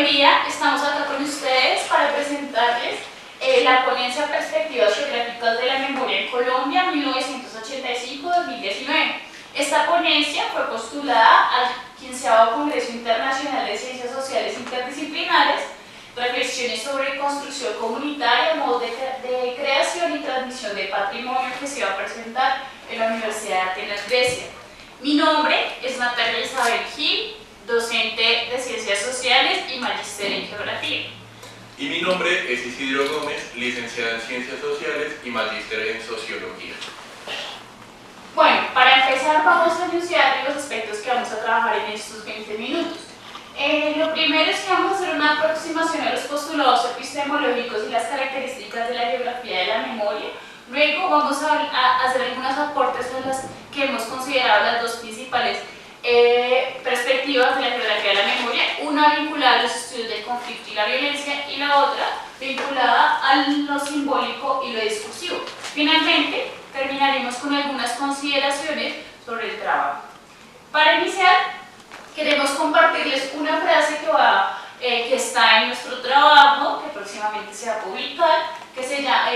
día estamos acá con ustedes para presentarles la ponencia Perspectivas Geográficas de la Memoria en Colombia 1985-2019. Esta ponencia fue postulada al 15º Congreso Internacional de Ciencias Sociales Interdisciplinares, reflexiones sobre construcción comunitaria, modos de creación y transmisión de patrimonio, que se va a presentar en la Universidad de Atenas, Grecia. Mi nombre es Natalia Isabel Gil, docente de Ciencias Sociales y magíster en Geografía. Y mi nombre es Isidro Gómez, licenciado en Ciencias Sociales y magíster en Sociología. Bueno, para empezar vamos a enunciar los aspectos que vamos a trabajar en estos 20 minutos. Lo primero es que vamos a hacer una aproximación a los postulados epistemológicos y las características de la geografía de la memoria. Luego vamos a hacer algunos aportes a las que hemos considerado las dos principales perspectivas de la geografía de la memoria, una vinculada a los estudios del conflicto y la violencia y la otra vinculada a lo simbólico y lo discursivo. Finalmente, terminaremos con algunas consideraciones sobre el trabajo. Para iniciar, queremos compartirles una frase que está en nuestro trabajo, que próximamente se va a publicar, que se llama,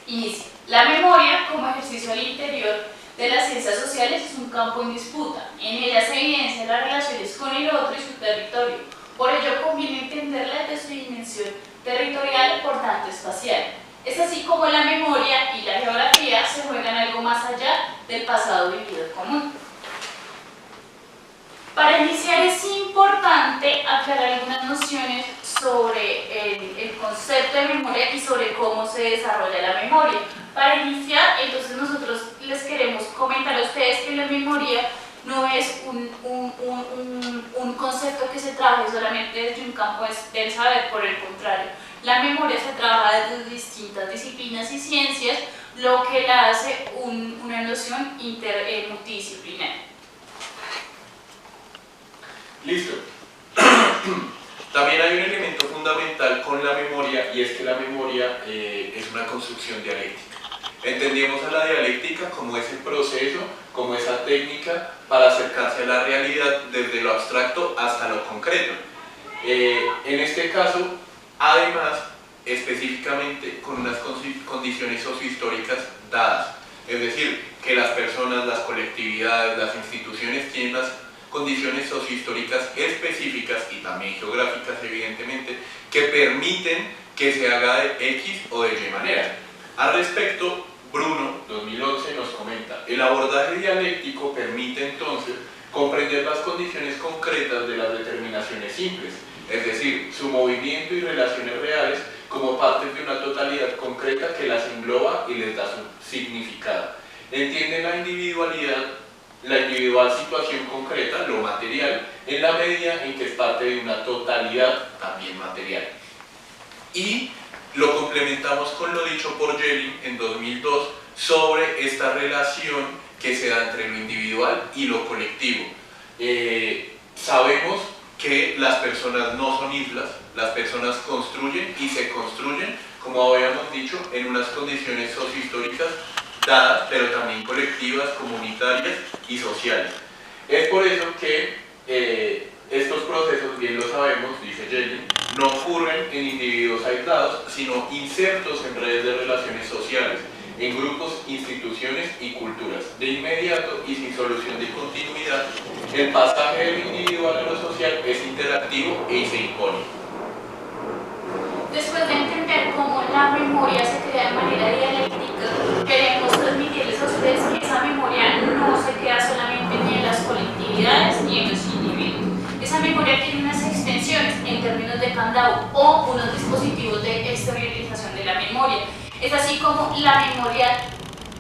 inicia: la memoria como ejercicio al interior de las ciencias sociales es un campo en disputa. En ella se evidencian las relaciones con el otro y su territorio. Por ello conviene entenderla desde su dimensión territorial y por tanto espacial. Es así como la memoria y la geografía se juegan algo más allá del pasado vivido común. Para iniciar es importante aclarar algunas nociones sobre el concepto de memoria y sobre cómo se desarrolla la memoria. Para iniciar, entonces nosotros les queremos comentar a ustedes que la memoria no es un concepto que se trabaje solamente desde un campo del saber, por el contrario. La memoria se trabaja desde distintas disciplinas y ciencias, lo que la hace una noción multidisciplinaria. Listo. También hay un elemento fundamental con la memoria, y es que la memoria es una construcción dialéctica. Entendemos a la dialéctica como ese proceso, como esa técnica para acercarse a la realidad desde lo abstracto hasta lo concreto. En este caso, además, específicamente con unas condiciones sociohistóricas dadas. Es decir, que las personas, las colectividades, las instituciones tienen unas condiciones sociohistóricas específicas y también geográficas, evidentemente, que permiten que se haga de X o de Y manera. Al respecto, Bruno, 2011, nos comenta: el abordaje dialéctico permite entonces comprender las condiciones concretas de las determinaciones simples, es decir, su movimiento y relaciones reales como parte de una totalidad concreta que las engloba y les da su significado. Entienden la individual situación concreta, lo material, en la medida en que es parte de una totalidad también material. Y lo complementamos con lo dicho por Jelin en 2002 sobre esta relación que se da entre lo individual y lo colectivo. Sabemos que las personas no son islas, las personas construyen y se construyen, como habíamos dicho, en unas condiciones sociohistóricas dadas, pero también colectivas, comunitarias y sociales. Es por eso que estos procesos, bien lo sabemos, dice Jelin, no ocurren en individuos aislados, sino insertos en redes de relaciones sociales, en grupos, instituciones y culturas. De inmediato y sin solución de continuidad, el pasaje del individual a lo social es interactivo y se impone. Después de entender cómo la memoria se crea de manera dialéctica, queremos transmitirles a ustedes que esa memoria no se queda solamente ni en las colectividades ni en los individuos. Esa memoria tiene unas extensiones en términos de candado o unos dispositivos de exteriorización de la memoria. Es así como la memoria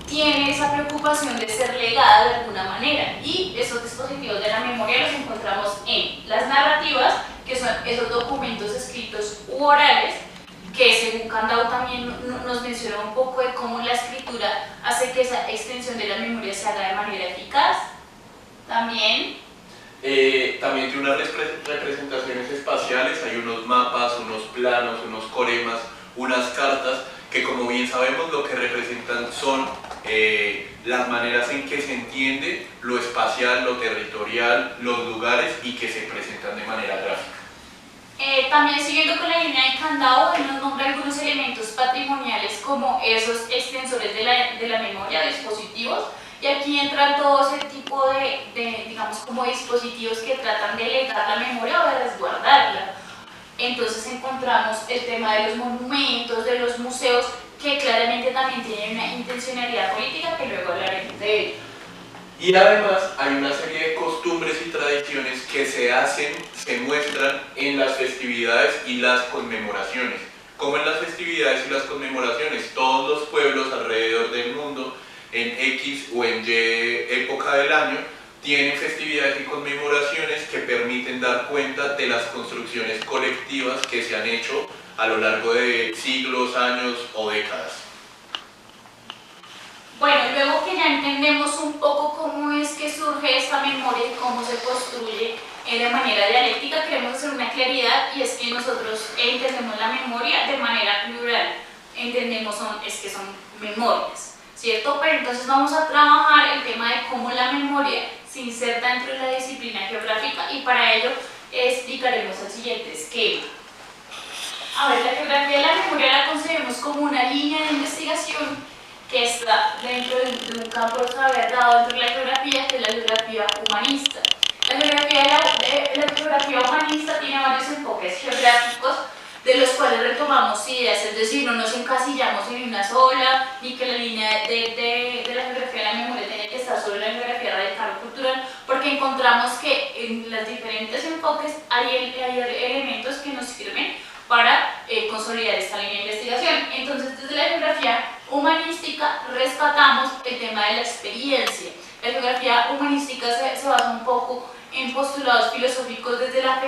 tiene esa preocupación de ser legada de alguna manera, y esos dispositivos de la memoria los encontramos en las narrativas, que son esos documentos escritos u orales, que según Candau también nos menciona un poco de cómo la escritura hace que esa extensión de la memoria se haga de manera eficaz. También tiene unas representaciones espaciales, hay unos mapas, unos planos, unos coremas, unas cartas, que como bien sabemos lo que representan son las maneras en que se entiende lo espacial, lo territorial, los lugares, y que se presentan de manera gráfica. También siguiendo con la línea de Candau, él nos nombra algunos elementos patrimoniales como esos extensores de la memoria, dispositivos, y aquí entra todo ese tipo digamos, como dispositivos que tratan de legar la memoria o de resguardarla. Entonces encontramos el tema de los monumentos, de los museos, que claramente también tienen una intencionalidad política que luego hablaremos de ello. Y además hay una serie de costumbres y tradiciones que se muestran en las festividades y las conmemoraciones. Como en las festividades y las conmemoraciones, todos los pueblos alrededor del mundo, en X o en Y época del año, tienen festividades y conmemoraciones que permiten dar cuenta de las construcciones colectivas que se han hecho a lo largo de siglos, años o décadas. Bueno, luego que ya entendemos un poco cómo es que surge esta memoria y cómo se construye de manera dialéctica, queremos hacer una claridad, y es que nosotros entendemos la memoria de manera plural. Entendemos que son memorias, ¿cierto? Pero entonces vamos a trabajar el tema de cómo la memoria se inserta dentro de la disciplina geográfica, y para ello explicaremos el siguiente esquema. A ver, la geografía de la memoria la concebimos como una línea de investigación que está dentro de un campo de saber dado dentro de la geografía, que es la geografía humanista. La geografía humanista tiene varios enfoques geográficos, de los cuales retomamos ideas, es decir, no nos encasillamos en una sola, ni que la línea de la geografía de la memoria tiene que estar sobre la geografía radical o cultural, porque encontramos que en los diferentes enfoques hay elementos que nos sirven para consolidar esta línea de investigación. Entonces, desde la geografía humanística rescatamos el tema de la experiencia. La geografía humanística se basa un poco en postulados filosóficos desde la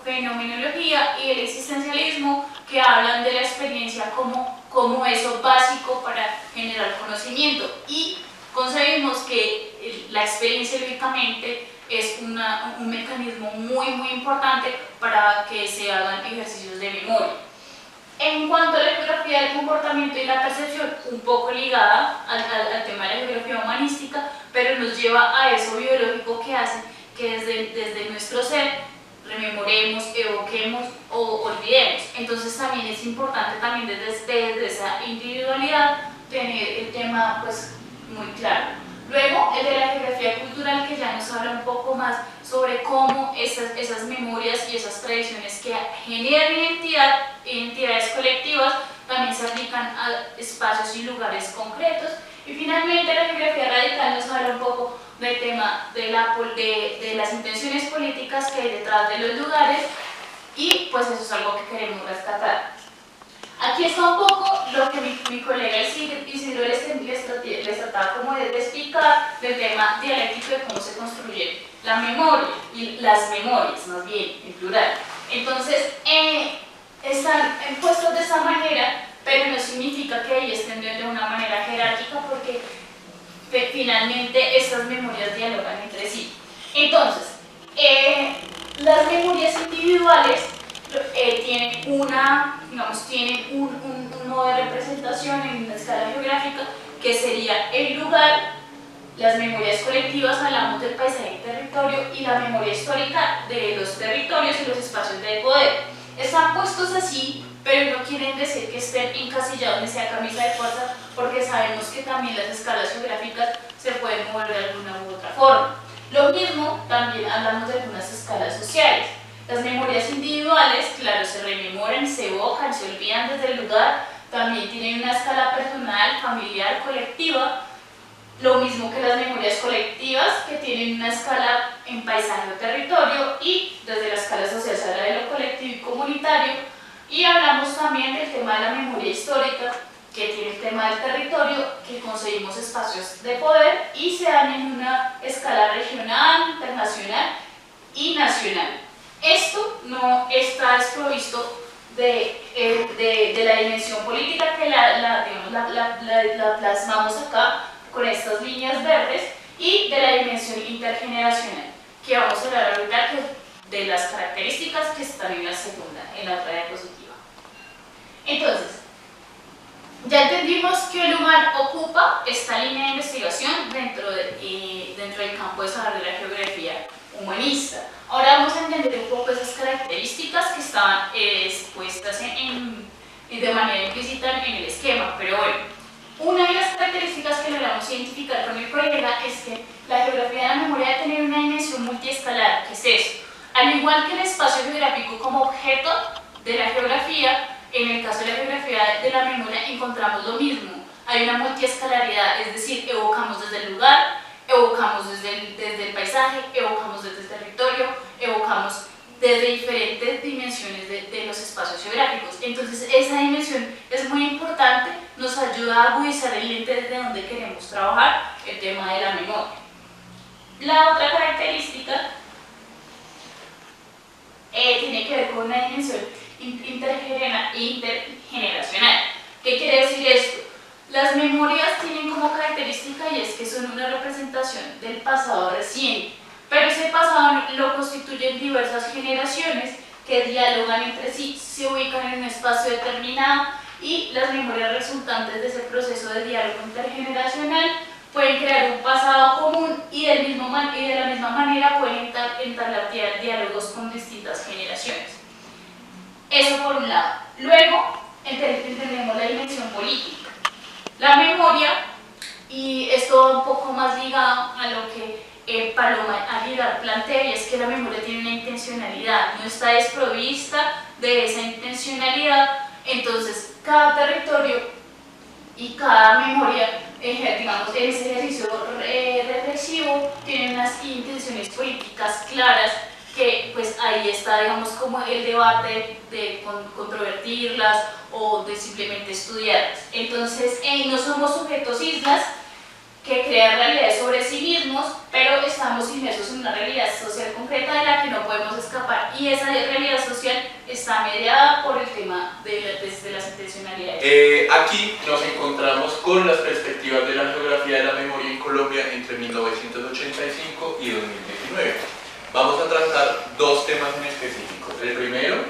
fenomenología y el existencialismo, que hablan de la experiencia como eso básico para generar conocimiento, y concebimos que la experiencia lógicamente es un mecanismo muy importante para que se hagan ejercicios de memoria. En cuanto a la geografía del comportamiento y la percepción, un poco ligada al tema de la geografía humanística, pero nos lleva a eso biológico que hace que desde nuestro ser rememoremos, evoquemos o olvidemos. Entonces también es importante también desde esa individualidad tener el tema pues muy claro. Luego, el de la geografía cultural, que ya nos habla un poco más sobre cómo esas memorias y esas tradiciones que generan identidades colectivas también se aplican a espacios y lugares concretos. Y finalmente, la geografía radical nos habla un poco del tema de las intenciones políticas que hay detrás de los lugares, y pues eso es algo que queremos rescatar. Aquí está un poco lo que mi colega Isidro les trataba como de explicar del tema dialéctico de cómo se construye la memoria, y las memorias, más bien, en plural. Entonces, están puestos de esa manera, pero no significa que ellos estén de una manera jerárquica, porque finalmente estas memorias dialogan entre sí. Entonces, las memorias individuales tienen un modo de representación en una escala geográfica que sería el lugar. Las memorias colectivas, hablamos del paisaje y territorio, y la memoria histórica de los territorios y los espacios de poder. Están puestos así, pero no quieren decir que estén encasillados en esa camisa de fuerza, porque sabemos que también las escalas geográficas se pueden mover de alguna u otra forma. Lo mismo, también hablamos de algunas escalas sociales. Las memorias individuales, claro, se rememoran, se evocan, se olvidan desde el lugar, también tienen una escala personal, familiar, colectiva. Lo mismo que las memorias colectivas, que tienen una escala en paisaje o territorio, y desde la escala social se habla de lo colectivo y comunitario. Y hablamos también del tema de la memoria histórica, que tiene el tema del territorio, que conseguimos espacios de poder y se dan en una escala regional, internacional y nacional. Esto no está desprovisto de la dimensión política, que la plasmamos acá con estas líneas verdes, y de la dimensión intergeneracional, que vamos a hablar ahorita de las características que están en la segunda, en la otra diapositiva. Entonces, ya entendimos que el lugar ocupa esta línea de investigación dentro del campo de desarrollo de la geografía humanista. Ahora vamos a entender un poco esas características que estaban de manera implícita en el esquema, pero bueno, una de las características que logramos identificar con el colega es que la geografía de la memoria debe tener una dimensión multiescalar. ¿Qué es eso? Al igual que el espacio geográfico como objeto de la geografía, en el caso de la geografía de la memoria encontramos lo mismo. Hay una multiescalaridad, es decir, evocamos desde el lugar, evocamos desde el paisaje, evocamos desde el territorio, evocamos desde diferentes dimensiones de los espacios geográficos. Entonces esa dimensión es muy importante, nos ayuda a agudizar el lente desde donde queremos trabajar el tema de la memoria. La otra característica tiene que ver con una dimensión intergeneracional. ¿Qué quiere decir esto? Las memorias tienen como característica y es que son una representación del pasado reciente, pero ese pasado lo constituyen diversas generaciones que dialogan entre sí, se ubican en un espacio determinado y las memorias resultantes de ese proceso de diálogo intergeneracional pueden crear un pasado común y de la misma manera pueden entablar diálogos con distintas generaciones. Eso por un lado. Luego entendemos la dimensión política. La memoria, y esto va un poco más ligado a lo que Paloma Aguilar plantea, y es que la memoria tiene una intencionalidad, no está desprovista de esa intencionalidad. Entonces cada territorio y cada memoria, digamos, en ese ejercicio reflexivo tiene unas intenciones políticas claras, que pues ahí está, digamos, como el debate de controvertirlas o de simplemente estudiarlas. Entonces no somos sujetos islas que crean realidades sobre sí mismos, pero estamos inmersos en una realidad social concreta de la que no podemos escapar, y esa realidad social está mediada por el tema de las intencionalidades. Aquí nos encontramos con las perspectivas de la geografía de la memoria en Colombia entre 1985 y 2019. Vamos a tratar dos temas en específico. El primero,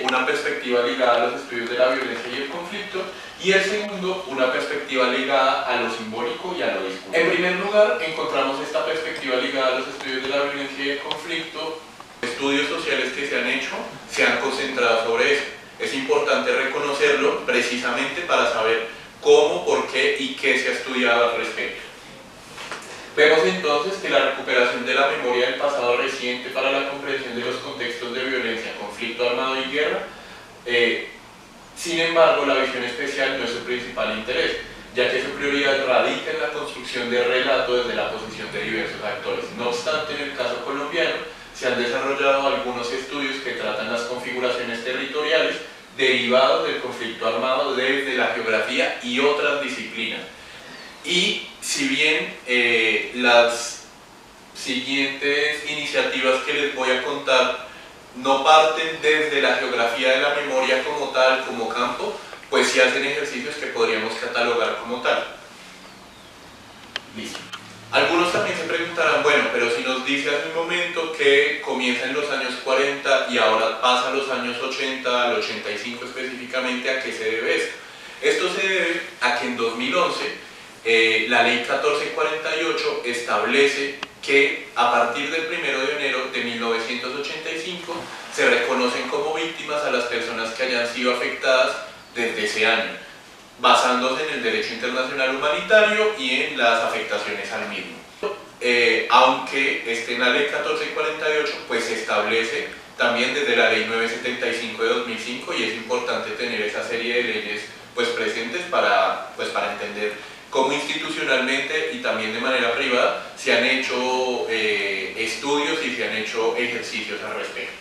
una perspectiva ligada a los estudios de la violencia y el conflicto, y el segundo, una perspectiva ligada a lo simbólico y a lo discursivo. En primer lugar, encontramos esta perspectiva ligada a los estudios de la violencia y el conflicto. Estudios sociales que se han hecho se han concentrado sobre eso. Es importante reconocerlo precisamente para saber cómo, por qué y qué se ha estudiado al respecto. Vemos entonces que la recuperación de la memoria del pasado reciente para la comprensión de los contextos de violencia, conflicto armado y guerra, sin embargo, la visión especial no es su principal interés, ya que su prioridad radica en la construcción de relato desde la posición de diversos actores. No obstante, en el caso colombiano, se han desarrollado algunos estudios que tratan las configuraciones territoriales derivados del conflicto armado desde la geografía y otras disciplinas. Y si bien las siguientes iniciativas que les voy a contar no parten desde la geografía de la memoria como tal, como campo, pues sí hacen ejercicios que podríamos catalogar como tal. Listo. Algunos también se preguntarán, bueno, pero si nos dice hace un momento que comienza en los años 40 y ahora pasa a los años 80, al 85 específicamente, ¿a qué se debe esto? Esto se debe a que en 2011 la ley 1448 establece que a partir del 1 de enero de 1985 se reconocen como víctimas a las personas que hayan sido afectadas desde ese año, basándose en el derecho internacional humanitario y en las afectaciones al mismo. Aunque esté en la ley 1448, pues se establece también desde la ley 975 de 2005, y es importante tener esa serie de leyes pues presentes para entender cómo institucionalmente y también de manera privada se han hecho estudios y se han hecho ejercicios al respecto.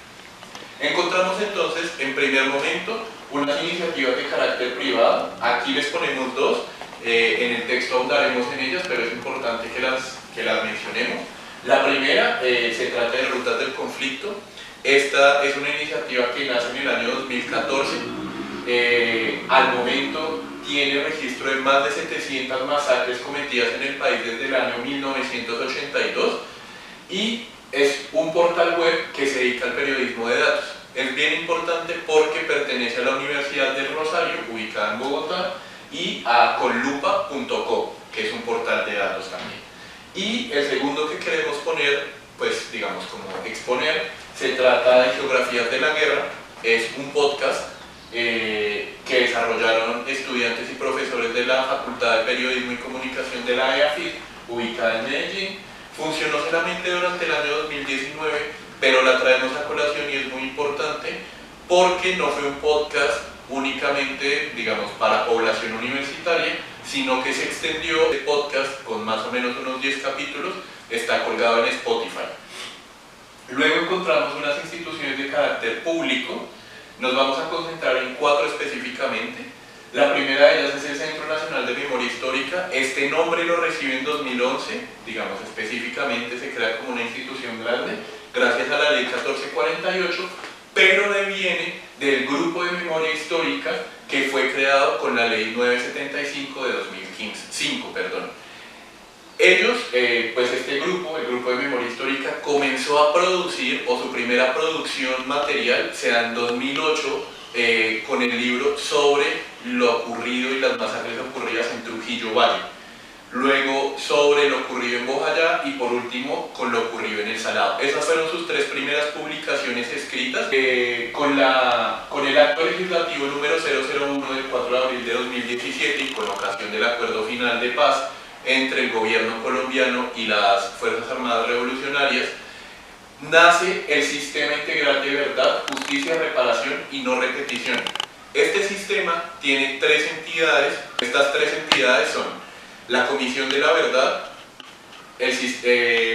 Encontramos entonces, en primer momento, unas iniciativas de carácter privado. Aquí les ponemos dos, en el texto ahondaremos en ellas, pero es importante que las mencionemos. La primera se trata de Rutas del Conflicto. Esta es una iniciativa que nace en el año 2014. Al momento tiene registro de más de 700 masacres cometidas en el país desde el año 1982, y es un portal web que se dedica al periodismo de datos. Es bien importante porque pertenece a la Universidad del Rosario, ubicada en Bogotá, y a conlupa.co, que es un portal de datos también. Y el segundo que queremos poner, pues digamos como exponer, se trata de Geografías de la Guerra. Es un podcast que desarrollaron estudiantes y profesores de la Facultad de Periodismo y Comunicación de la EAFIT, ubicada en Medellín. Funcionó solamente durante el año 2019, pero la traemos a colación y es muy importante porque no fue un podcast únicamente, digamos, para población universitaria, sino que se extendió el podcast con más o menos unos 10 capítulos, está colgado en Spotify. Luego encontramos unas instituciones de carácter público, nos vamos a concentrar en 4 específicamente. La primera de ellas es el Centro Nacional de Memoria Histórica. Este nombre lo recibe en 2011, digamos específicamente se crea como una institución grande, gracias a la Ley 1448, pero deviene del Grupo de Memoria Histórica que fue creado con la Ley 975 de 2005. Ellos, pues este grupo, el Grupo de Memoria Histórica, comenzó a producir, o su primera producción material se da en 2008, con el libro sobre lo ocurrido y las masacres ocurridas en Trujillo Valle. Luego sobre lo ocurrido en Bojayá y por último con lo ocurrido en El Salado. Esas fueron sus 3 primeras publicaciones escritas. Con el acto legislativo número 001 del 4 de abril de 2017 y con ocasión del acuerdo final de paz entre el gobierno colombiano y las Fuerzas Armadas Revolucionarias, nace el Sistema Integral de Verdad, Justicia, Reparación y No Repetición. Este sistema tiene 3 entidades. Estas 3 entidades son la Comisión de la Verdad,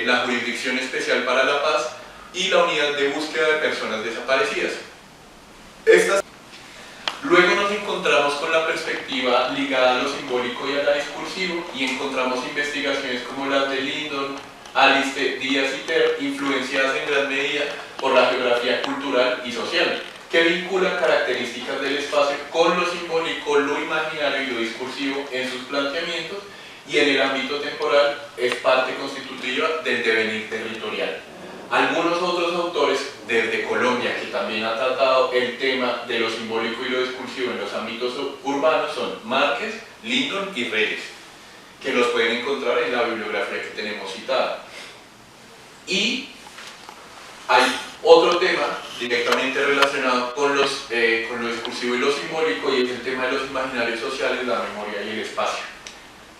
la Jurisdicción Especial para la Paz y la Unidad de Búsqueda de Personas Desaparecidas. Luego nos encontramos con la perspectiva ligada a lo simbólico y a lo discursivo y encontramos investigaciones como las de Lyndon, Alice, Díaz y Ter, influenciadas en gran medida por la geografía cultural y social, que vinculan características del espacio con lo simbólico, lo imaginario y lo discursivo en sus planteamientos, y en el ámbito temporal es parte constitutiva del devenir territorial. Algunos otros autores desde Colombia que también han tratado el tema de lo simbólico y lo discursivo en los ámbitos urbanos son Márquez, Lyndon y Reyes, que los pueden encontrar en la bibliografía que tenemos citada. Y hay otro tema directamente relacionado con lo discursivo y lo simbólico, y es el tema de los imaginarios sociales, la memoria y el espacio.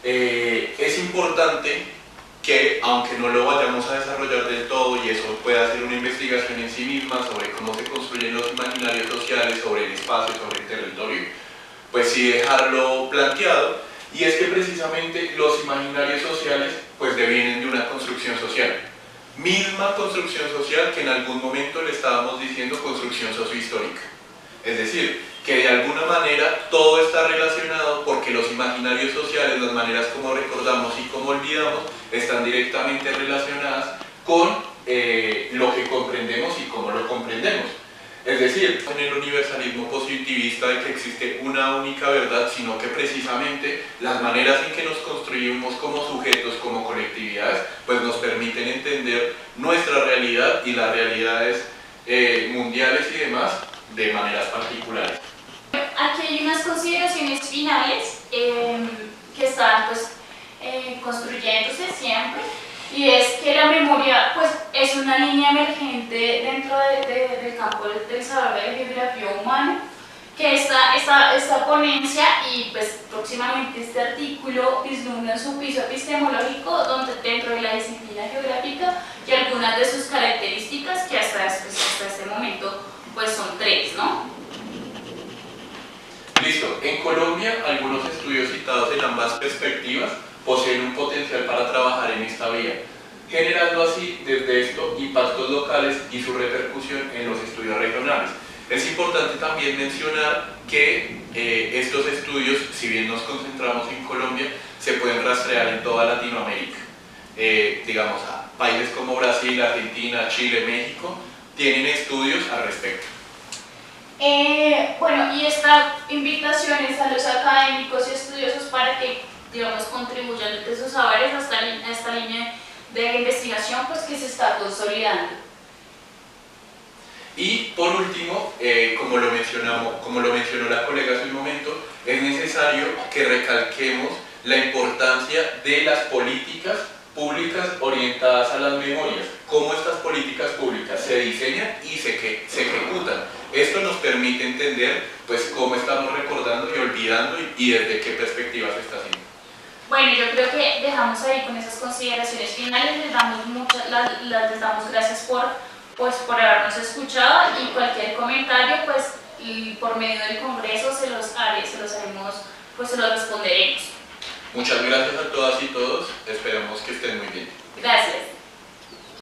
Es importante que, aunque no lo vayamos a desarrollar del todo, y eso puede ser una investigación en sí misma sobre cómo se construyen los imaginarios sociales, sobre el espacio, sobre el territorio, pues sí dejarlo planteado, y es que precisamente los imaginarios sociales pues devienen de una construcción social. Misma construcción social que en algún momento le estábamos diciendo construcción sociohistórica. Es decir, que de alguna manera todo está relacionado porque los imaginarios sociales, las maneras como recordamos y como olvidamos, están directamente relacionadas con lo que comprendemos y cómo lo comprendemos. Es decir, en el universalismo positivista de que existe una única verdad, sino que precisamente las maneras en que nos construimos como sujetos, como colectividades, pues nos permiten entender nuestra realidad y las realidades mundiales y demás de maneras particulares. Aquí hay unas consideraciones finales que están pues, construyéndose siempre, y es que la memoria pues, es una línea emergente dentro del campo del saber de la geografía humana, que esta ponencia y pues, próximamente este artículo vislumbra su piso epistemológico donde dentro de la disciplina geográfica y algunas de sus características que hasta este momento pues, son 3, ¿no? Listo. En Colombia, algunos estudios citados en ambas perspectivas poseen un potencial para trabajar en esta vía, generando así desde esto impactos locales y su repercusión en los estudios regionales. Es importante también mencionar que estos estudios, si bien nos concentramos en Colombia, se pueden rastrear en toda Latinoamérica. Digamos, a países como Brasil, Argentina, Chile, México, tienen estudios al respecto. Bueno, y esta invitación es a los académicos y estudiosos para que, digamos, contribuyan desde sus saberes a esta línea de investigación pues, que se está consolidando. Y por último, como lo mencionó la colega hace un momento, es necesario que recalquemos la importancia de las políticas públicas orientadas a las memorias, cómo estas políticas públicas se diseñan y se ejecutan. Esto nos permite entender pues cómo estamos recordando y olvidando y desde qué perspectiva se está haciendo. Bueno, yo creo que dejamos ahí con esas consideraciones finales, les damos gracias por habernos escuchado, y cualquier comentario pues por medio del Congreso se los responderemos. Muchas gracias a todas y todos, esperamos que estén muy bien. Gracias.